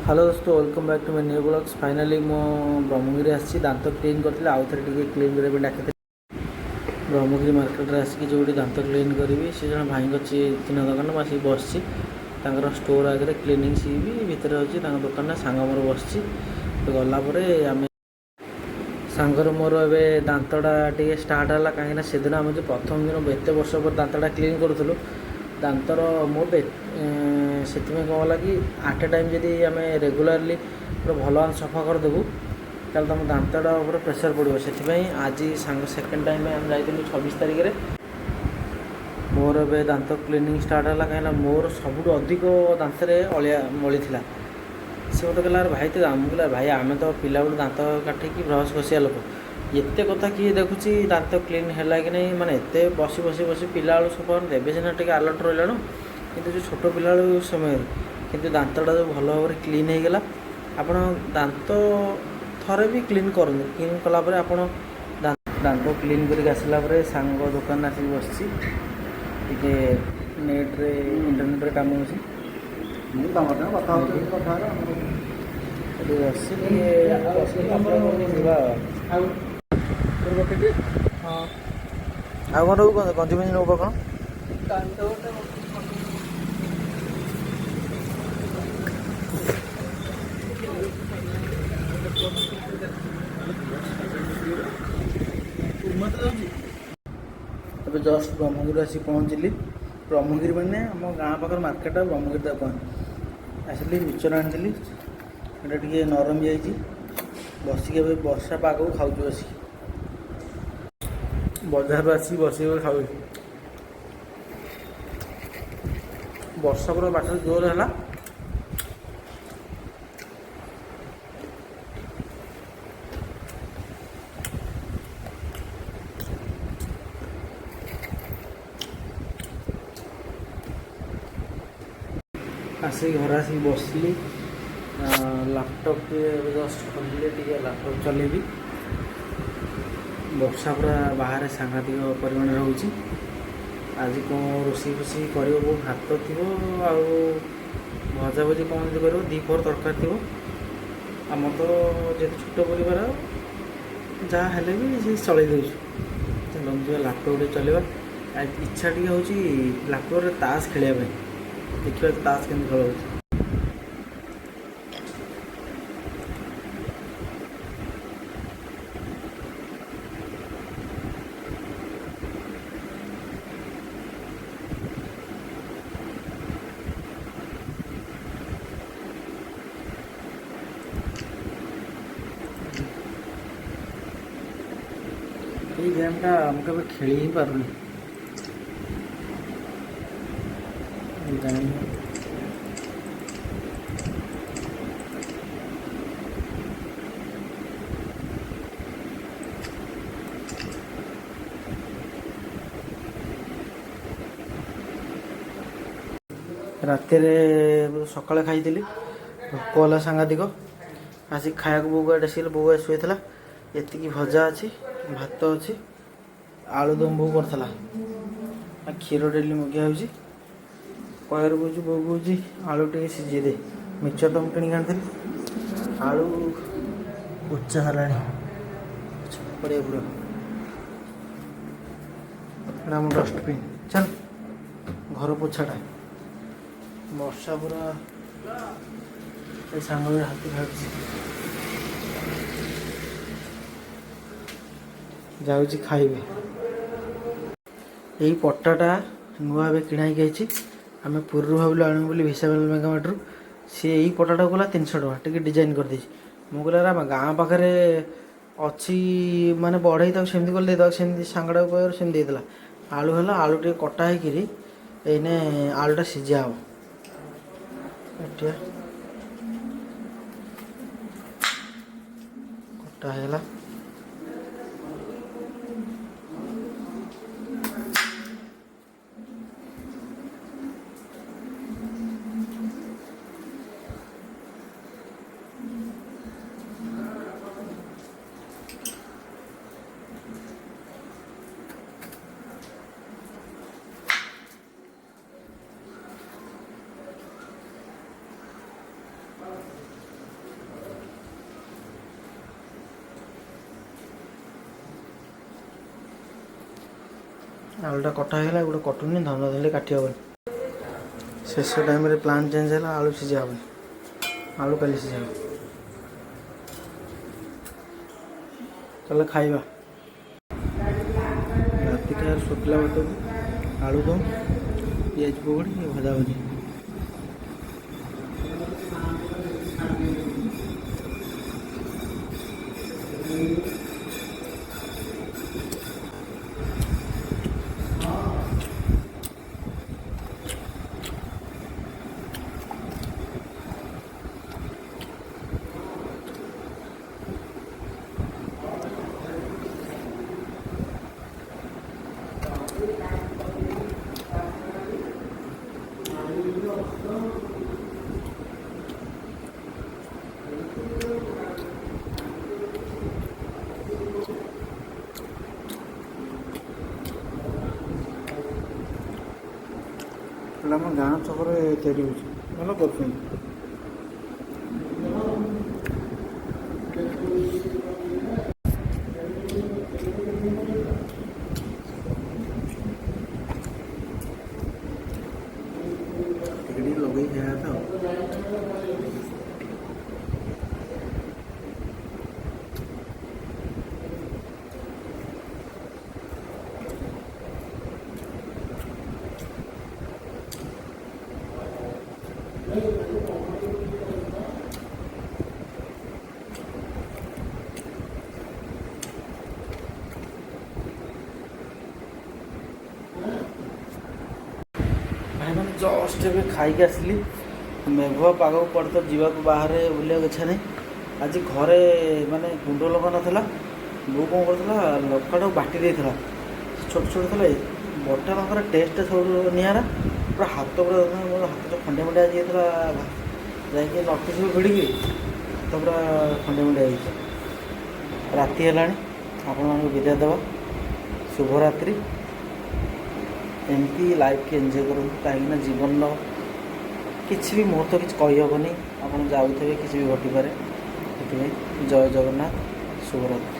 Hello दोस्तों, welcome back to my new blogs. Finally मो ब्रह्मगिरी आसी दांत क्लीन करते आउ थे क्लीन करने डाक ब्रह्मगिरी मार्केट आसिक जो दांत क्लीन करी से जन भाई चिन्ह दुकान मैं बस स्टोर आगे क्लीनिंग सी भी भितर अच्छी दुकान सांग मोर बस गलापर आम सांगर मोर ए दांतटा टे स्टार्ट है कहीं से दिन आम जो प्रथम दिन एत वर्ष पर दांतटा क्लीन करूँ दांतर मोट से कौन है कि आट ए टाइम जदि आम रेगुलाली भल सफा करदेबू ताल तुम दांतटा प्रेसर पड़ो से आज सांग सेकेंड टाइम आम जा 26 तारिख में मोर ए दांत क्लीनिंग स्टार्ट है कहीं मोर सबुठ अधिक दांत अलिया मली थी से मत कहला भाई तो आम कहला भाई आम तो पिला बेलू दांत काटिकी ब्रश घसिया लोक एत कथा किए देखुची दांत क्लीन है कि नहीं माने एत बसी बसी बसी पिला बेलू सफा देवे सीना टे आलर्ट रहा कि जो छोट पिला समय कि दांतटा जो भल भाव क्लीन हो गला आप दांत थरे भी क्लीन करूँ क्लीन कलापर आप दांत क्लीन करके आसला सांग दुकान आसिक बस नेट्रे इंटरनेट काम अच्छी गंजी मंजी नब कौन ଏବେ ଜଷ୍ଟ ବ୍ରହ୍ମଗିରି ଆସି ପହଞ୍ଚିଲି। ବ୍ରହ୍ମଗିରି ମାନେ ଆମ ଗାଁ ପାଖରେ ମାର୍କେଟ ବ୍ରହ୍ମଗିରି ତାକୁ ଆସିଲି ମିକ୍ସଚର ଆଣିଥିଲି ଏଇଟା ଟିକେ ନରମ ଯାଇଛି ବସିକି ଏବେ ବର୍ଷା ପାଗକୁ ଖାଉଛୁ ବସିକି ବଜାରରୁ ଆସିକି ବସିକି ଖାଉଛି। ବର୍ଷା ପୁରା ବାଟରେ ଜୋର ହେଲା आसिक घर आसिक बसली लैपटॉप जस्ट खोलिले टे लैपटॉप चलेबी वर्षा पूरा बाहर सांघातिक परिमाण रोचे आज कौन रोषे फोषे कर भात थी भजा भजी कौन कर दीपर तरकार थी आम तो जे छोट परिवार जहाँ हेले भी से चल दूसरा लैपटॉप चलवा इच्छा टी हूँ लैपटॉप ताश खेलने देखिए ताश के खेल हो ये गेमटा हम कभी खेल ही पार्नी रात सका खाई भोक है सांघातिक आसिक खाया बोग डाक बोग शुला ये भजा अच्छी भात अच्छी आलुदम बो करला क्षीर डेली मगिया कहर बुझू बो बुझी आलू टे सीझे दे मिक्सचर तो किणी आनी आलू उच्चा है पड़े पूरा आम डस्टबिन चल घर पोछाटा वर्षा पूरा सांग हाथी खाऊँ जाऊँगी खाइबे यही पट्टाटा नुआ किଣା ହେଇକି आम पूर्व भाविलु आणु बोली विशाल मेगामार्टरू सी यही पट्टाटा गला 300 टका टी डिजाइन कर दे मुझे आम गाँ पाखे अच्छी माने बढ़ई तक सेमती कल देदेवा सेमती सांगटा कह सेमती देला आलू है आलू टे कटा होकर एने आलूटा सीझा हम कटा है ଆଳୁଟା କଟା ହେଇଗଲା, ଗୋଟେ କଟୁନି, ଧନ ଧରିଲେ କାଟି ହେବନି। ଶେଷ ଟାଇମ୍ରେ ପ୍ଲାନ୍ ଚେଞ୍ଜ ହେଲା, ଆଳୁ ସିଝା ହେବନି, ଆଳୁ କାଲି ସିଝା ହେବ। ତାହେଲେ ଖାଇବା। ରାତିଟା ଶୁଖିଲା ଭାତକୁ ଆଳୁଦମ୍, ପିଆଜ ପକୋଡ଼ି, ଭଜା ଭଜି। ଆମ ଗାଁ ଛକରେ ତିଆରି ହେଉଛି, ଭଲ କରୁଛନ୍ତି। ଟିକେ ଟିକେ ଲଗେଇ ଖାଇବା କଥା ଆଉ। ଭାଇମାନେ ଜଷ୍ଟ ଏବେ ଖାଇକି ଆସିଲି। ମେଘୁଆ ପାଗକୁ କୁଆଡ଼େ ତ ଯିବାକୁ ବାହାରେ ବୁଲିବାକୁ ଇଚ୍ଛା ନାହିଁ। ଆଜି ଘରେ ମାନେ ଗୁଣ୍ଡ ଲଙ୍କା ନଥିଲା, ବୋଉ କ'ଣ କରୁଥିଲା, ଲଙ୍କାଟାକୁ ବାଟି ଦେଇଥିଲା। ଛୋଟ ଛୋଟ ଥିଲା, ବଟା ଲଙ୍କାର ଟେଷ୍ଟଟା ସବୁଠୁ ନିଆରା। ପୁରା ହାତ ପୁରା ମୋର ହାତ ଖଣ୍ଡିଆ ଖଣ୍ଡିଆ ଆଜି ହେଇଥିଲା, ଯାଇକି ନଟିସ୍ ଭିଡ଼ିକି ହାତ ପୁରା ଖଣ୍ଡିଆ ଖଣ୍ଡିଆ ହେଇଛି। ରାତି ହେଲାଣି, ଆପଣମାନଙ୍କୁ ବିଦାୟ ଦେବା। ଶୁଭରାତ୍ରି। ଏମିତି ଲାଇଫ୍କି ଏନ୍ଜୟ କରନ୍ତୁ, କାହିଁକିନା ଜୀବନର କିଛି ବି ମୁହୂର୍ତ୍ତ କିଛି କହିହେବନି। ଆପଣ ଯାଉଥିବେ, କିଛି ବି ଘଟିପାରେ। ସେଥିପାଇଁ ଜୟ ଜଗନ୍ନାଥ, ଶୁଭରାତ୍ରି।